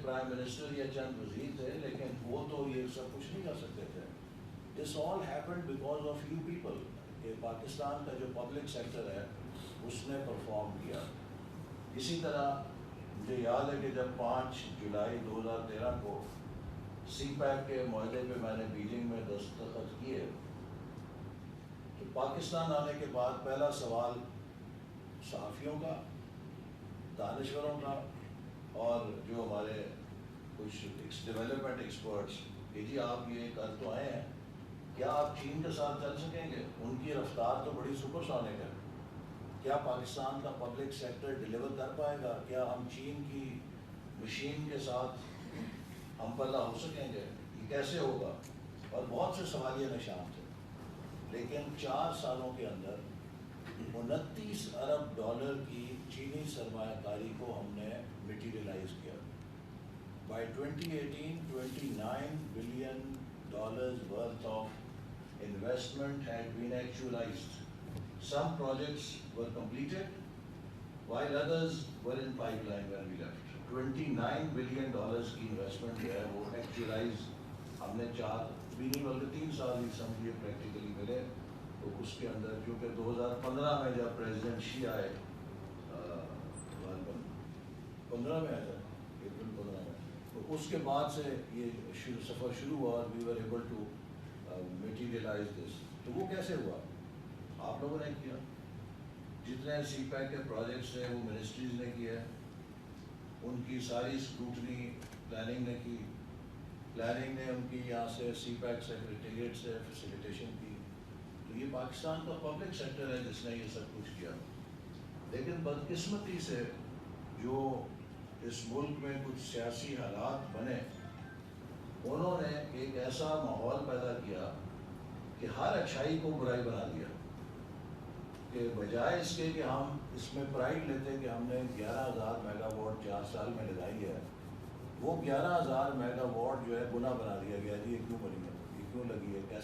Prime minister یا چند وزیر تھے، لیکن وہ تو یہ سب کچھ نہیں کر سکتے تھے. This all happened because of you people. کہ پاکستان کا جو پبلک سیکٹر ہے اس نے پرفارم کیا. اسی طرح مجھے یاد ہے کہ جب 5 جولائی 2013 کو سی پیک کے معاہدے پہ میں نے بیجنگ میں دستخط کیے، تو پاکستان آنے کے بعد پہلا سوال صحافیوں کا، دانشوروں کا، اور جو ہمارے کچھ ڈیولپمنٹ ایکسپرٹس کہ جی آپ یہ کر تو آئے ہیں، کیا آپ چین کے ساتھ چل سکیں گے؟ ان کی رفتار تو بڑی سپر سونک ہے. کیا پاکستان کا پبلک سیکٹر ڈیلیور کر پائے گا؟ کیا ہم چین کی مشین کے ساتھ ہم پلہ ہو سکیں گے؟ یہ کیسے ہوگا؟ اور بہت سے سوالیہ نشان تھے. لیکن 4 سالوں کے اندر 29 ارب ڈالر کی چینی سرمایہ کاری کو ہم نے میٹیریلائز کیا. By 2018 $29 billion worth of investment had been actualized. Some projects were completed while others were in pipeline when we left. $29 billion کی انویسٹمنٹ جو ہے وہ ایکچولائز ہم نے 4 بھی نہیں بلکہ 3 سال ہی سمجھیے پریکٹیکلی ملے. تو اس کے اندر کیونکہ 2015 میں جب پریزیڈنٹ شی آئے، 15 میں آیا تھا، اپریل 15 میں، تو اس کے بعد سے یہ سفر شروع ہوا اور وی ور ایبل ٹو میٹیریلائز دس. تو وہ کیسے ہوا؟ آپ لوگوں نے کیا. جتنے سی پیک کے پروجیکٹس ہیں وہ منسٹریز نے کیا ہے، ان کی ساری اسکروٹنی پلاننگ نے کی. پلاننگ نے ان کی یہاں سے سی پیک سیکریٹریٹ سے فیسیلیٹیشن کی. تو یہ پاکستان کا پبلک سیکٹر ہے جس نے یہ سب کچھ کیا. لیکن بدقسمتی سے جو اس ملک میں کچھ سیاسی حالات بنے، انہوں نے ایک ایسا ماحول پیدا کیا کہ ہر اچھائی کو برائی بنا دیا. کہ بجائے اس کے کہ ہم اس میں پرائڈ لیتے کہ ہم نے 11,000 میگا واٹ 4 سال میں لگائی ہے، وہ 11,000 میگا واٹ جو ہے گناہ بنا دیا گیا. جی یہ کیوں بنی ہے، یہ کیوں لگی ہے، کیسے